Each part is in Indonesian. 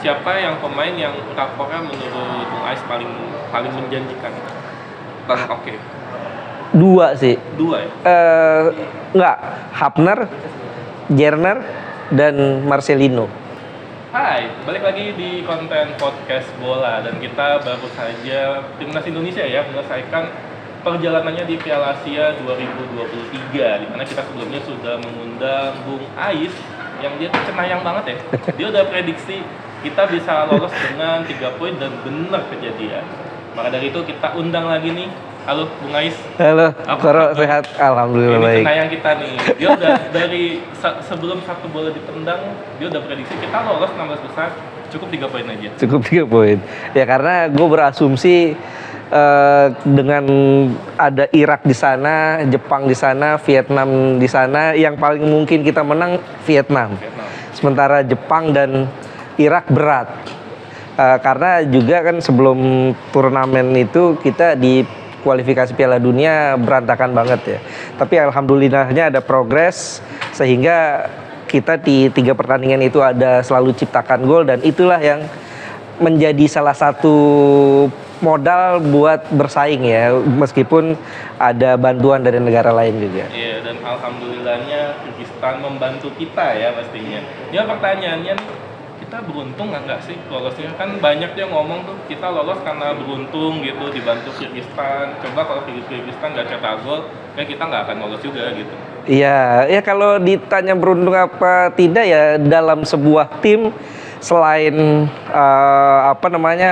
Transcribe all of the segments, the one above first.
siapa yang pemain yang rapornya menurut Bung Ais paling menjanjikan? Oke. Dua sih. Dua ya? Enggak, Hapner, Jerner, dan Marcelino. Hai, balik lagi di konten podcast bola dan kita baru saja Timnas Indonesia ya menyelesaikan perjalanannya di Piala Asia 2023 di mana kita sebelumnya sudah mengundang Bung Ais yang dia tuh cenayang banget ya. Dia udah prediksi kita bisa lolos dengan 3 poin dan benar kejadian. Maka dari itu kita undang lagi nih. Halo Bung Ais. Halo, Koro sehat? Alhamdulillah baik. Ini cenayang kita nih. Dia udah dari sebelum satu bola ditendang, dia udah prediksi kita lolos 16 besar, cukup 3 poin aja. Cukup 3 poin. Ya karena gue berasumsi dengan ada Irak di sana, Jepang di sana, Vietnam di sana, yang paling mungkin kita menang Vietnam. Sementara Jepang dan Irak berat. Karena juga kan sebelum turnamen itu kita di kualifikasi Piala Dunia berantakan banget ya. Tapi alhamdulillahnya ada progres sehingga kita di 3 pertandingan itu ada selalu ciptakan gol dan itulah yang menjadi salah satu modal buat bersaing ya, meskipun ada bantuan dari negara lain juga. Iya, dan alhamdulillahnya Kyrgyzstan membantu kita ya pastinya. Ya pertanyaannya, kita beruntung nggak sih lolosnya? Kan banyak yang ngomong tuh kita lolos karena beruntung gitu, dibantu Kyrgyzstan. Coba kalau Kyrgyzstan nggak cetak gol, kayak kita nggak akan lolos juga gitu. Iya, ya kalau ditanya beruntung apa tidak ya, dalam sebuah tim selain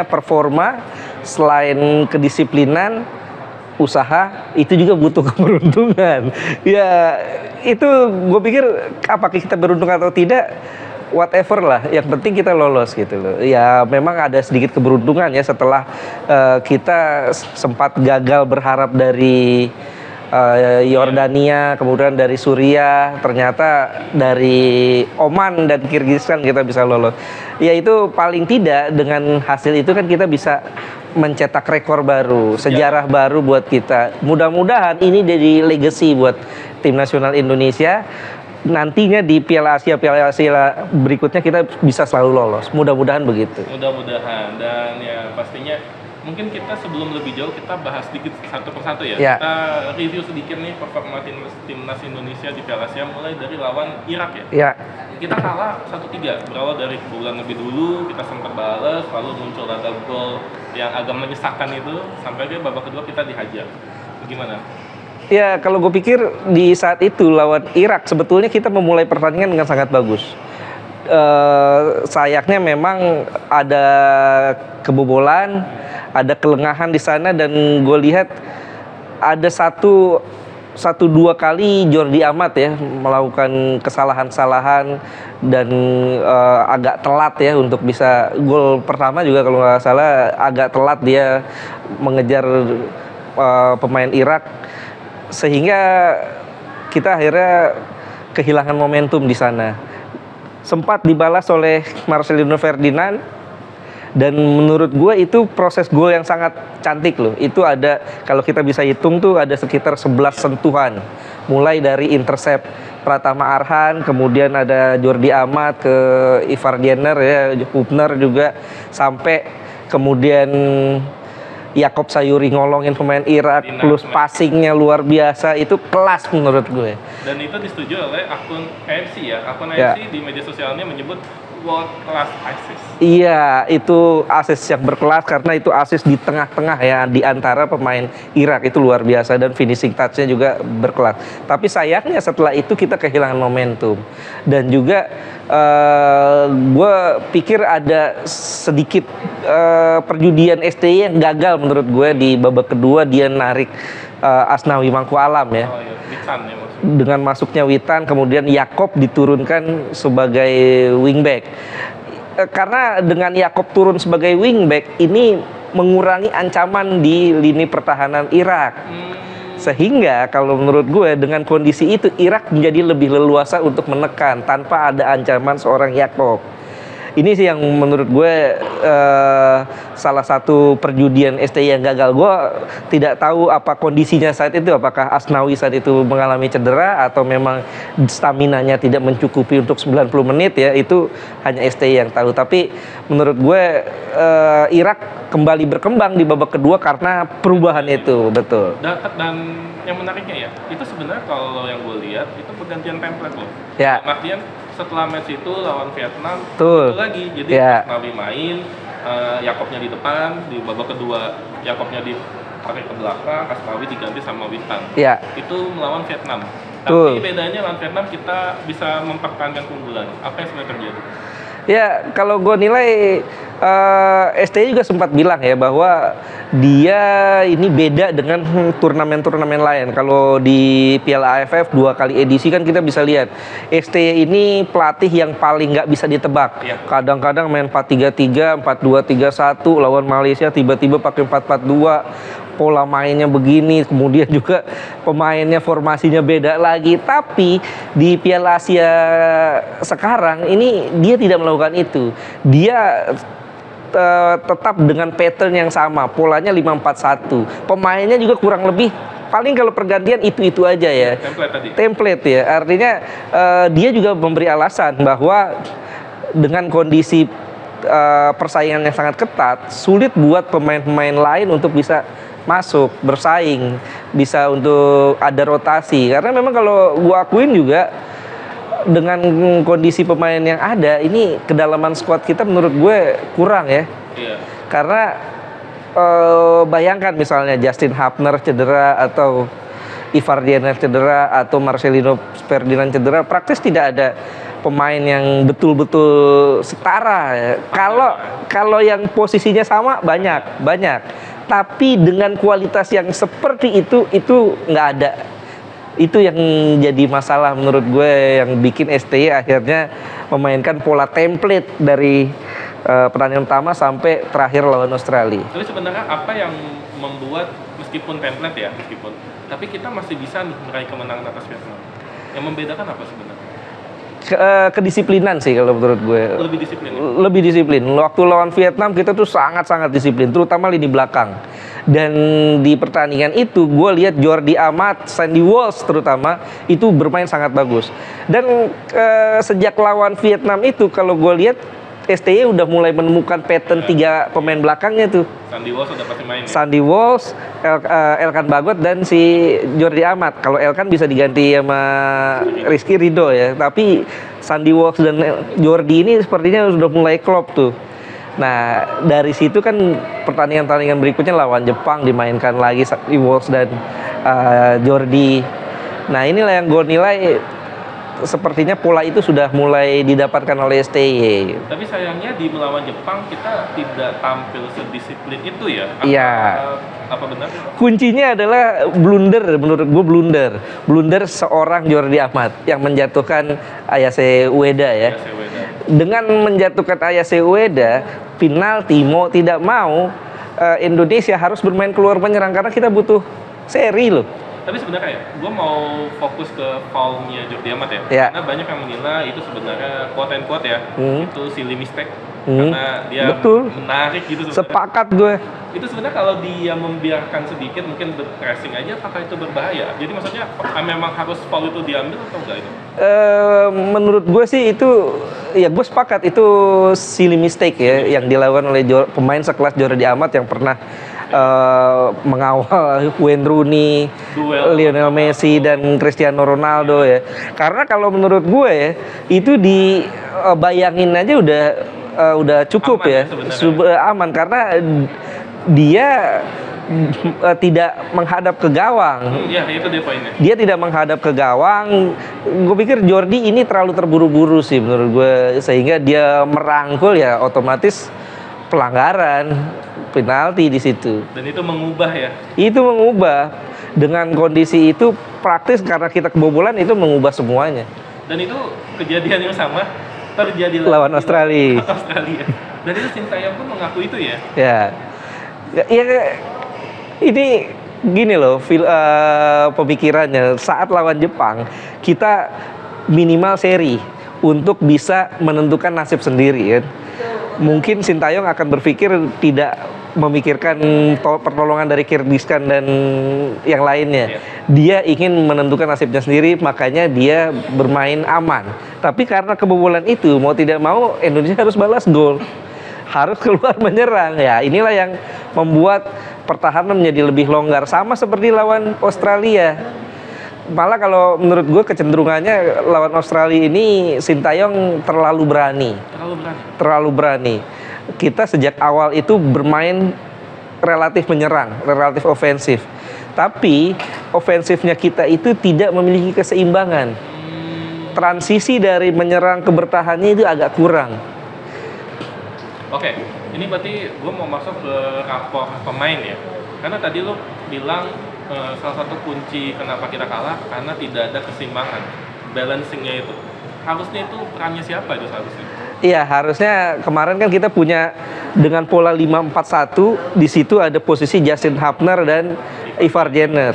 performa, selain kedisiplinan, usaha, itu juga butuh keberuntungan. Ya itu gue pikir apakah kita beruntung atau tidak, whatever lah, yang penting kita lolos gitu loh. Ya memang ada sedikit keberuntungan ya setelah kita sempat gagal berharap dari Yordania, kemudian dari Suriah, ternyata dari Oman dan Kyrgyzstan kita bisa lolos. Ya itu paling tidak dengan hasil itu kan kita bisa mencetak rekor baru, sejarah baru buat kita. Mudah-mudahan ini jadi legacy buat tim nasional Indonesia. Nantinya di Piala Asia berikutnya kita bisa selalu lolos. Mudah-mudahan begitu. Mudah-mudahan, dan ya pastinya mungkin kita sebelum lebih jauh kita bahas sedikit satu persatu ya. Ya. Kita review sedikit nih performa timnas Indonesia di Piala Asia mulai dari lawan Irak ya. Ya. Kita kalah 1-3, berawal dari kebobolan lebih dulu, kita sempat balas, lalu muncul ada gol yang agak menyesakan itu, sampai ke babak kedua kita dihajar. Gimana? Ya kalau gue pikir di saat itu lawan Irak sebetulnya kita memulai pertandingan dengan sangat bagus. Sayangnya memang ada kebobolan, ada kelengahan di sana, dan gue lihat ada satu dua kali Jordi Amat ya melakukan kesalahan-kesalahan dan agak telat ya untuk bisa gol pertama juga kalau nggak salah agak telat dia mengejar pemain Irak, sehingga kita akhirnya kehilangan momentum di sana. Sempat dibalas oleh Marcelino Ferdinand, dan menurut gue itu proses gol yang sangat cantik loh. Itu ada, kalau kita bisa hitung tuh ada sekitar 11 sentuhan. Mulai dari intercept Pratama Arhan, kemudian ada Jordi Amat ke Ivar Diener ya, Hubner juga, sampai kemudian Yakob Sayuri ngolongin pemain Irak, plus passingnya luar biasa, itu kelas menurut gue. Dan itu disetujui oleh akun AFC ya, akun AFC di media sosialnya menyebut world class assist. Iya, itu assist yang berkelas karena itu assist di tengah-tengah ya, di antara pemain Irak, itu luar biasa, dan finishing touch-nya juga berkelas. Tapi sayangnya setelah itu kita kehilangan momentum, dan juga gue pikir ada sedikit perjudian STY yang gagal menurut gue di babak kedua. Dia narik Asnawi Mangku Alam ya. Oh iya, Witan ya maksudnya. Dengan masuknya Witan, kemudian Yakob diturunkan sebagai wingback. Karena dengan Yakob turun sebagai wingback ini mengurangi ancaman di lini pertahanan Irak. Sehingga kalau menurut gue dengan kondisi itu Irak menjadi lebih leluasa untuk menekan tanpa ada ancaman seorang Yakob. Ini sih yang menurut gue salah satu perjudian STI yang gagal. Gue tidak tahu apa kondisinya saat itu, apakah Asnawi saat itu mengalami cedera atau memang staminanya tidak mencukupi untuk 90 menit ya, itu hanya STI yang tahu. Tapi menurut gue Irak kembali berkembang di babak kedua karena perubahan itu, betul. Dan yang menariknya ya, itu sebenarnya kalau yang gue lihat itu pergantian template loh. Ya. Artian setelah match itu lawan Vietnam Betul. itu lagi, jadi Ya. Asnawi main, Yakobnya di depan, di babak kedua Yakobnya ditarik ke belakang, Asnawi diganti sama Witan. Ya. Itu melawan Vietnam. Betul. Tapi bedanya lawan Vietnam kita bisa mempertahankan keunggulan. Apa yang sebenarnya terjadi? Ya, kalau gue nilai STI juga sempat bilang ya bahwa dia ini beda dengan turnamen-turnamen lain. Kalau di Piala AFF 2 kali edisi kan kita bisa lihat STI ini pelatih yang paling nggak bisa ditebak. Iya. Kadang-kadang main 4-3-3, 4-2-3-1 lawan Malaysia tiba-tiba pakai 4-4-2. Pola mainnya begini, kemudian juga pemainnya formasinya beda lagi. Tapi di Piala Asia sekarang ini dia tidak melakukan itu. Dia tetap dengan pattern yang sama, polanya 5-4-1. Pemainnya juga kurang lebih paling kalau pergantian itu aja ya. Template tadi. Template ya. Artinya dia juga memberi alasan bahwa dengan kondisi persaingan yang sangat ketat, sulit buat pemain-pemain lain untuk bisa masuk, bersaing, bisa untuk ada rotasi. Karena memang kalau gua akuin juga dengan kondisi pemain yang ada, ini kedalaman squad kita menurut gue kurang ya. Iya. Karena bayangkan misalnya Justin Hapner cedera atau Ivar Diener cedera atau Marcelino Ferdinand cedera, praktis tidak ada pemain yang betul-betul setara ya. Kalau yang posisinya sama banyak. Tapi dengan kualitas yang seperti itu nggak ada. Itu yang jadi masalah menurut gue, yang bikin STY akhirnya memainkan pola template dari pertandingan utama sampai terakhir lawan Australia. Tapi sebenarnya apa yang membuat meskipun template ya, tapi kita masih bisa nih meraih kemenangan atas Vietnam? Yang membedakan apa sebenarnya? Kedisiplinan sih kalau menurut gue. Lebih disiplin ya? Lebih disiplin. Waktu lawan Vietnam kita tuh sangat-sangat disiplin, terutama lini belakang. Dan di pertandingan itu gue lihat Jordi Amat, Sandy Walsh terutama itu bermain sangat bagus. Dan sejak lawan Vietnam itu kalau gue lihat STY udah mulai menemukan pattern tiga pemain belakangnya tuh. Sandy Walsh udah pasti main ya? Sandy Walsh, Elkan Bagot dan si Jordi Amat. Kalau Elkan bisa diganti sama Rizky Ridho ya. Tapi Sandy Walsh dan Jordi ini sepertinya sudah mulai klop tuh. Nah dari situ kan pertandingan berikutnya lawan Jepang dimainkan lagi Sandy Walsh dan Jordi. Nah inilah yang gue nilai sepertinya pola itu sudah mulai didapatkan oleh STY. Tapi sayangnya di melawan Jepang kita tidak tampil sedisiplin itu ya? Iya. Apa benar? Kuncinya adalah blunder, menurut gue blunder seorang Jordi Amat yang menjatuhkan Ayase Ueda ya. Dengan menjatuhkan Ayase Ueda, penalti mau tidak mau Indonesia harus bermain keluar menyerang karena kita butuh seri loh. Tapi sebenarnya ya, gue mau fokus ke foulnya Jordi Amat ya. Ya. Karena banyak yang menilai itu sebenarnya quote and quote ya, itu silly mistake. Karena dia Betul. menarik gitu sebenarnya. Sepakat gue. Itu sebenarnya kalau dia membiarkan sedikit mungkin pressing aja, apakah itu berbahaya? Jadi maksudnya memang harus foul itu diambil atau enggak itu? Menurut gue sih itu, ya gue sepakat itu silly mistake ya yang dilakukan oleh pemain sekelas Jordi Amat yang pernah mengawal Wayne Rooney, Lionel Messi dan Cristiano Ronaldo ya. Karena kalau menurut gue ya itu dibayangin aja udah cukup aman ya, aman karena dia tidak menghadap ke gawang. Iya, itu dia poinnya. Dia tidak menghadap ke gawang. Gue pikir Jordi ini terlalu terburu-buru sih menurut gue, sehingga dia merangkul ya otomatis pelanggaran, penalti di situ. Dan itu mengubah ya. Itu mengubah dengan kondisi itu praktis karena kita kebobolan itu mengubah semuanya. Dan itu kejadian yang sama terjadi lawan Australia. Dan itu Sintayong pun mengaku itu ya. Ya, ini gini loh, pemikirannya saat lawan Jepang kita minimal seri untuk bisa menentukan nasib sendiri kan. mungkin Sintayong akan berpikir tidak memikirkan pertolongan dari Kyrgyzstan dan yang lainnya. Dia ingin menentukan nasibnya sendiri, makanya dia bermain aman. Tapi karena kebobolan itu, mau tidak mau Indonesia harus balas gol, harus keluar menyerang. Ya, inilah yang membuat pertahanan menjadi lebih longgar, sama seperti lawan Australia. Malah kalau menurut gue kecenderungannya lawan Australia ini Sintayong terlalu berani. Terlalu berani. Kita sejak awal itu bermain relatif menyerang, relatif ofensif. Tapi ofensifnya kita itu tidak memiliki keseimbangan. Transisi dari menyerang ke bertahannya itu agak kurang. Oke, ini berarti gue mau masuk ke rapor pemain ya. Karena tadi lo bilang salah satu kunci kenapa kita kalah karena tidak ada keseimbangan, balancingnya itu. Harusnya itu perannya siapa itu seharusnya? Iya, harusnya kemarin kan kita punya dengan pola 5-4-1, di situ ada posisi Justin Hapner dan Ivar Jenner.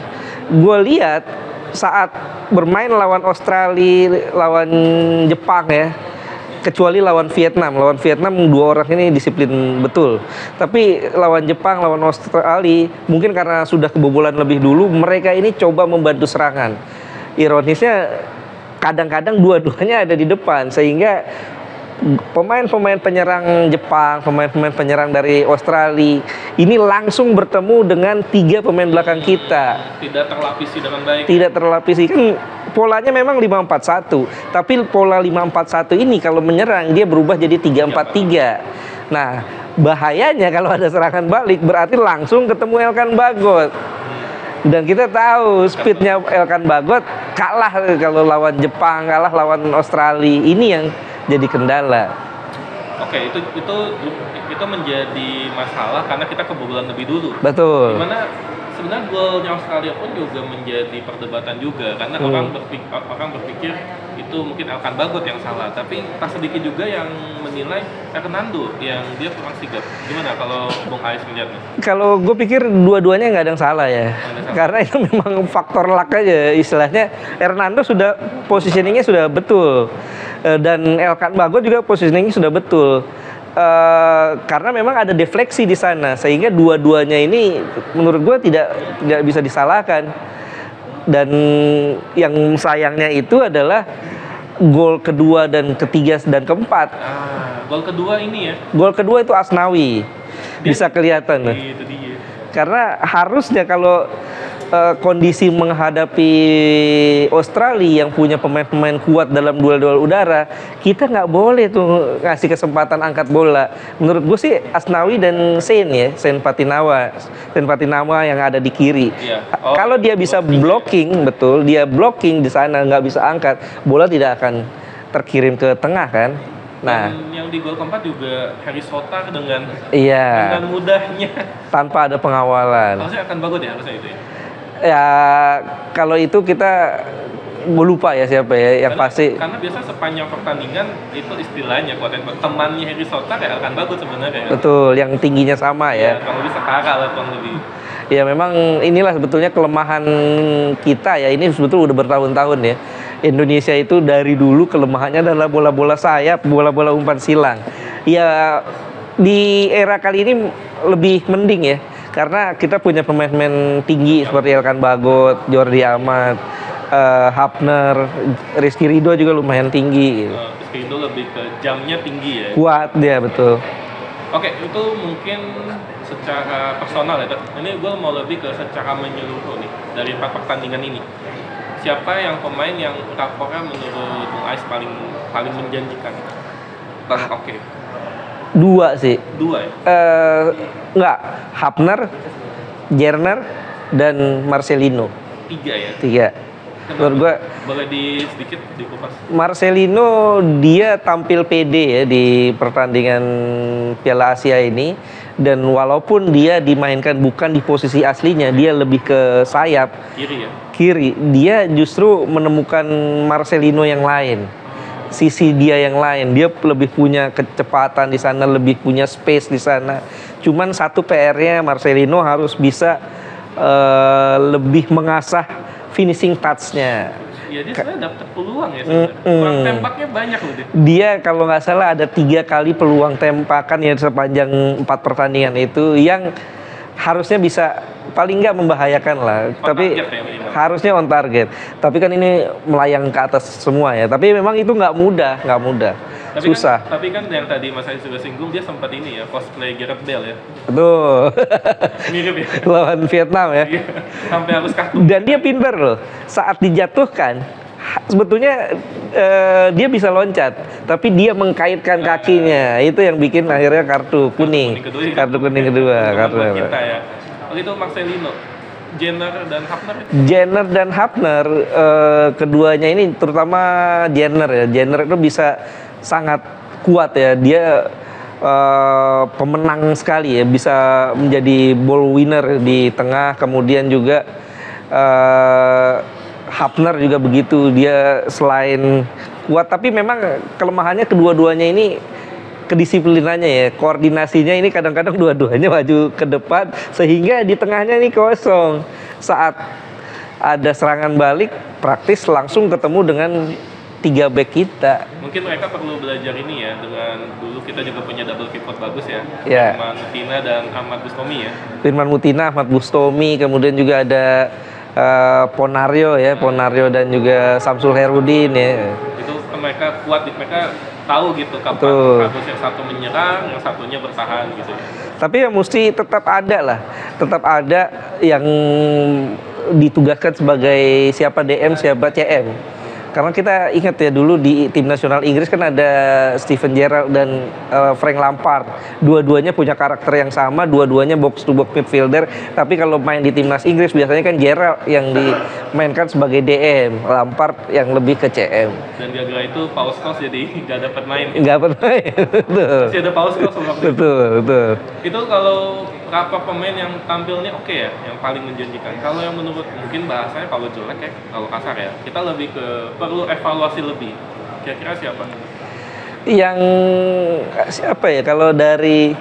Gue lihat saat bermain lawan Australia, lawan Jepang ya, kecuali lawan Vietnam dua orang ini disiplin betul. Tapi lawan Jepang, lawan Australia, mungkin karena sudah kebobolan lebih dulu, mereka ini coba membantu serangan. Ironisnya kadang-kadang dua-duanya ada di depan, sehingga pemain-pemain penyerang Jepang, pemain-pemain penyerang dari Australia ini langsung bertemu dengan 3 pemain belakang kita. Tidak terlapisi dengan baik. Tidak terlapisi, kan polanya memang 5-4-1, tapi pola 5-4-1 ini kalau menyerang dia berubah jadi 3-4-3. Nah, bahayanya kalau ada serangan balik berarti langsung ketemu Elkan Bagot. Dan kita tahu speednya Elkan Bagot kalah kalau lawan Jepang, kalah lawan Australia. Ini yang jadi kendala. Oke, itu menjadi masalah karena kita kebobolan lebih dulu. Betul. Dimana sebenarnya golnya Australia pun juga menjadi perdebatan juga karena orang berpikir itu mungkin Elkan Bagot yang salah, tapi tak sedikit juga yang menilai Hernando yang dia kurang sigap. Gimana kalau Bung Ais melihatnya? Kalau gue pikir dua-duanya nggak ada yang salah ya, karena itu memang faktor luck aja istilahnya. Hernando sudah positioningnya sudah betul, dan Elkan Bagot juga positioningnya sudah betul. Karena memang ada defleksi di sana, sehingga dua-duanya ini menurut gue tidak bisa disalahkan. Dan yang sayangnya itu adalah gol kedua dan ketiga dan keempat. Gol kedua ini ya? Gol kedua itu Asnawi, bisa kelihatan. Itu dia. Karena harusnya kalau kondisi menghadapi Australia yang punya pemain-pemain kuat dalam duel-duel udara, kita nggak boleh tuh ngasih kesempatan angkat bola. Menurut gue sih Asnawi dan Sen Patinawa yang ada di kiri. Iya. Kalau dia bisa blocking, betul, dia blocking di sana nggak bisa angkat, bola tidak akan terkirim ke tengah kan. Nah, dan yang di gol keempat juga Harry Sotar dengan mudahnya tanpa ada pengawalan. Harusnya akan bagus ya, harusnya itu ya. Ya kalau itu kita lupa ya siapa ya yang pasti. Karena biasa sepanjang pertandingan itu istilahnya temannya Harry Sotar ya akan bagus sebenarnya. Betul, yang tingginya sama ya. Kalau bisa setara lah kurang lebih. Ya memang inilah sebetulnya kelemahan kita ya, ini sebetulnya udah bertahun-tahun ya. Indonesia itu dari dulu kelemahannya adalah bola-bola sayap, bola-bola umpan silang. Ya di era kali ini lebih mending ya, karena kita punya pemain-pemain tinggi seperti Elkan Bagot, Jordi Amat, Hapner, Rizky Ridho juga lumayan tinggi. Rizky Ridho lebih ke jamnya tinggi ya. Kuat dia, betul. Oke, itu mungkin secara personal ya. Ini gue mau lebih ke secara menyeluruh nih dari 4 pertandingan ini. Siapa yang pemain yang rapornya menurut Bung Ais paling menjanjikan? Oke. 2 sih. 2 ya? Enggak, Hapner, Jerner, dan Marcelino. 3 ya? 3. Menurut gua boleh sedikit dikupas. Marcelino dia tampil pede ya di pertandingan Piala Asia ini, dan walaupun dia dimainkan bukan di posisi aslinya, dia lebih ke sayap kiri, dia justru menemukan Marcelino yang lain, sisi dia yang lain. Dia lebih punya kecepatan di sana, lebih punya space di sana. Cuman satu PR-nya, Marcelino harus bisa lebih mengasah finishing touch-nya. Iya, dia sebenarnya dapet peluang ya sebenarnya. Kurang tembaknya banyak loh dia. Dia kalau nggak salah ada 3 kali peluang tempakan ya sepanjang 4 pertandingan itu yang harusnya bisa paling nggak membahayakan lah. Tapi target ya minimal. harusnya on target. Tapi kan ini melayang ke atas semua ya. Tapi memang itu nggak mudah. Susah. Tapi kan yang tadi Mas Ais juga singgung, dia sempat ini ya, cosplay Gareth Bale ya. Betul. Mirip ya. Lawan Vietnam ya. Iya, sampai harus kartu. Dan dia pinter loh. Saat dijatuhkan, sebetulnya dia bisa loncat, tapi dia mengkaitkan kakinya. Itu yang bikin akhirnya kartu kuning. Kartu kuning kedua. Buat kita ya. Waktu itu Marcelino, Jenner dan Hafner. Jenner dan Hafner, keduanya ini terutama Jenner ya. Jenner itu bisa sangat kuat ya. Dia pemenang sekali ya, bisa menjadi ball winner di tengah. Kemudian juga Hafner juga begitu. Dia selain kuat, tapi memang kelemahannya kedua-duanya ini kedisiplinannya ya, koordinasinya ini kadang-kadang dua-duanya maju ke depan sehingga di tengahnya ini kosong. Saat ada serangan balik praktis langsung ketemu dengan 3 back kita. Mungkin mereka perlu belajar ini ya, dengan dulu kita juga punya double pivot bagus ya. Ya. Firman Mutina dan Ahmad Bustomi ya. Firman Mutina, Ahmad Bustomi, kemudian juga ada Ponario ya, Ponario dan juga Samsul Herudin ya. Itu mereka kuat, mereka tahu gitu kapan harus yang satu menyerang, yang satunya bertahan gitu ya. Tapi ya mesti tetap ada yang ditugaskan sebagai siapa DM, siapa CM. Karena kita ingat ya dulu di tim nasional Inggris kan ada Steven Gerrard dan Frank Lampard. Dua-duanya punya karakter yang sama, dua-duanya box to box midfielder. Tapi kalau main di timnas Inggris biasanya kan Gerrard yang dimainkan sebagai DM, Lampard yang lebih ke CM. Dan gara-gara itu Paul Scholes jadi nggak dapat main. Betul. Masih ada Paul Scholes waktu itu. Betul. Itu kalau berapa pemain yang tampilnya oke ya, yang paling menjanjikan. Kalau yang menurut mungkin bahasanya kalau jelek ya, kalau kasar ya, kita lebih ke perlu evaluasi lebih. Kira-kira siapa? Yang siapa ya, kalau dari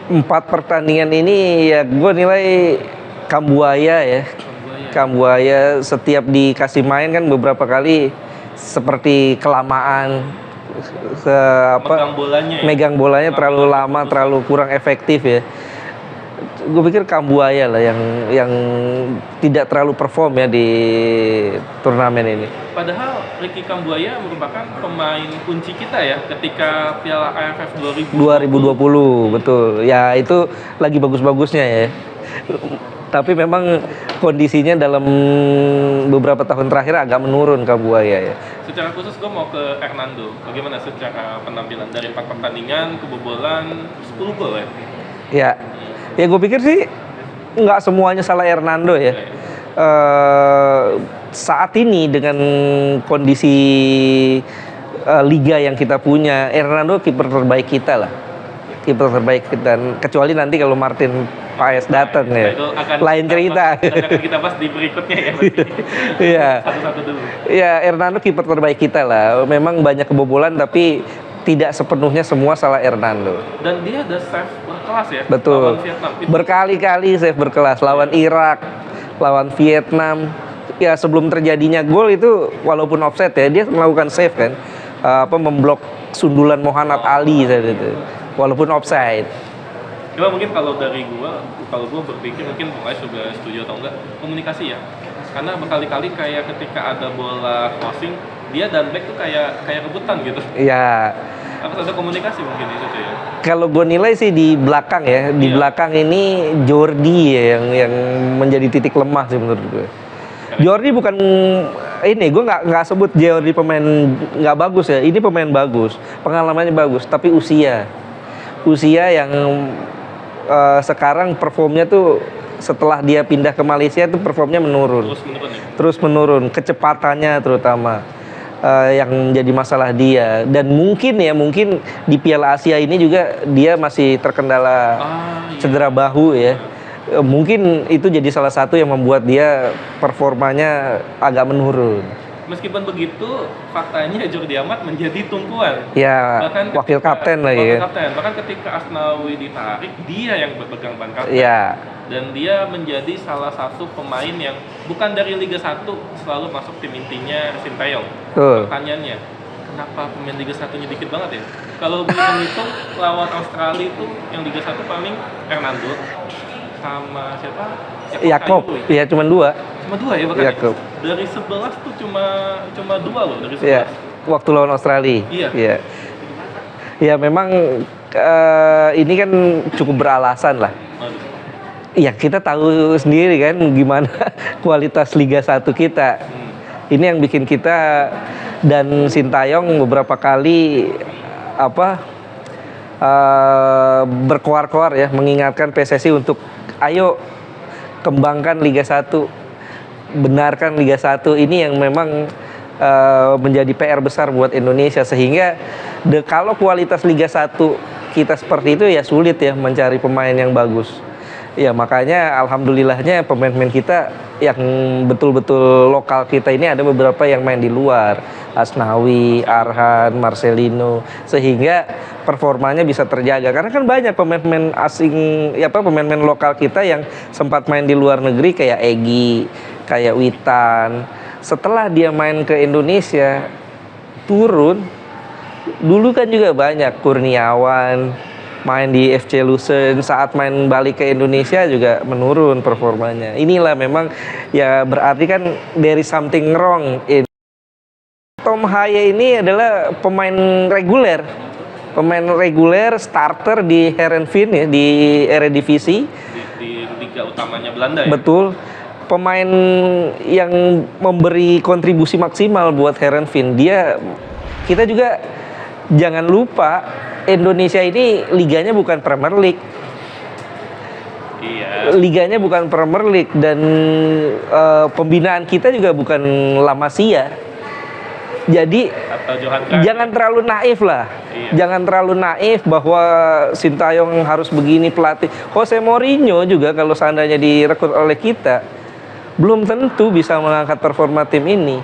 4 pertandingan ini ya gue nilai Kambuaya ya. Kambuaya setiap dikasih main kan beberapa kali seperti kelamaan megang bolanya terlalu lama, terlalu kurang efektif ya. Gue pikir Kambuaya lah yang tidak terlalu perform ya di turnamen ini. Padahal Ricky Kambuaya merupakan pemain kunci kita ya ketika Piala AFF 2020, betul. Ya itu lagi bagus-bagusnya ya. Tapi memang kondisinya dalam beberapa tahun terakhir agak menurun Kambuaya ya. Secara khusus gue mau ke Hernando. Bagaimana secara penampilan dari 4 pertandingan, kebobolan 10 gol ya? Ya gue pikir sih nggak semuanya salah Hernando ya. Saat ini dengan kondisi liga yang kita punya, Hernando kiper terbaik kita lah. Kiper terbaik kita. Kecuali nanti kalau Martin Paes datang ya. Lain cerita. Akan kita bahas di berikutnya ya. Iya. Satu-satu dulu. Iya, Hernando kiper terbaik kita lah. Memang banyak kebobolan tapi tidak sepenuhnya semua salah Hernando. Dan dia ada save berkelas ya. Betul. Lawan Vietnam. Berkali-kali save berkelas lawan Irak, lawan Vietnam. Ya sebelum terjadinya gol itu walaupun offset ya dia melakukan save kan. Memblok sundulan Muhammad Ali tadi itu. Walaupun offside. Cuma mungkin kalau dari gua berpikir mungkin Bung Ais juga setuju atau enggak, komunikasi ya. Karena berkali-kali kayak ketika ada bola crossing, dia dan back tuh kayak rebutan gitu. Iya. Harus ada komunikasi mungkin itu tuh ya. Kalau gue nilai sih di belakang ya, di belakang ini Jordi ya yang menjadi titik lemah sih menurut gue. Jordi bukan ini, gue nggak sebut Jordi pemain nggak bagus ya. Ini pemain bagus, pengalamannya bagus, tapi usia yang sekarang performnya tuh setelah dia pindah ke Malaysia tuh performnya menurun. Terus menurun, kecepatannya terutama yang menjadi masalah dia. Dan mungkin di Piala Asia ini juga dia masih terkendala cedera bahu ya. Mungkin itu jadi salah satu yang membuat dia performanya agak menurun. Meskipun begitu, faktanya Jordi Amat menjadi tumpuan. Ya, bahkan wakil kapten lagi ya. Bahkan ketika Asnawi ditarik, dia yang berpegang ban kapten. Ya. dan dia menjadi salah satu pemain yang bukan dari Liga 1 selalu masuk tim intinya Sintayong. Pertanyaannya, kenapa pemain Liga 1-nya dikit banget ya? Kalau hitung-hitung lawan Australia itu yang Liga 1 paling Hernando sama siapa? Yakob, ya cuma 2. Cuma 2 ya bahkan. Yakob. Dari 11 tuh cuma 2 loh dari 11. Ya, waktu lawan Australia. Iya. Ya. Ya memang ini kan cukup beralasan lah. Aduh. Ya kita tahu sendiri kan gimana kualitas Liga 1 kita. Ini yang bikin kita dan Sintayong beberapa kali berkoar-koar ya mengingatkan PSSI untuk ayo kembangkan Liga 1. Benarkan Liga 1 ini yang memang menjadi PR besar buat Indonesia, sehingga kalau kualitas Liga 1 kita seperti itu ya sulit ya mencari pemain yang bagus. Ya makanya alhamdulillahnya pemain-pemain kita yang betul-betul lokal kita ini ada beberapa yang main di luar, Asnawi, Arhan, Marcelino, sehingga performanya bisa terjaga. Karena kan banyak pemain-pemain asing, pemain-pemain lokal kita yang sempat main di luar negeri kayak Egy, kayak Witan. Setelah dia main ke Indonesia turun. Dulu kan juga banyak Kurniawan main di FC Luzern, saat main balik ke Indonesia juga menurun performanya. Inilah memang ya berarti kan there is something wrong in. Tom Haye ini adalah pemain reguler starter di Heerenveen ya, di Eredivisie di liga utamanya Belanda ya. Betul. Pemain yang memberi kontribusi maksimal buat Heerenveen. Kita juga jangan lupa Indonesia ini liganya bukan Premier League. Iya. Liganya bukan Premier League dan pembinaan kita juga bukan La Masia. Jadi jangan terlalu naif lah. Iya. Jangan terlalu naif bahwa Sintayong harus begini pelatih. Jose Mourinho juga kalau seandainya direkrut oleh kita belum tentu bisa mengangkat performa tim ini.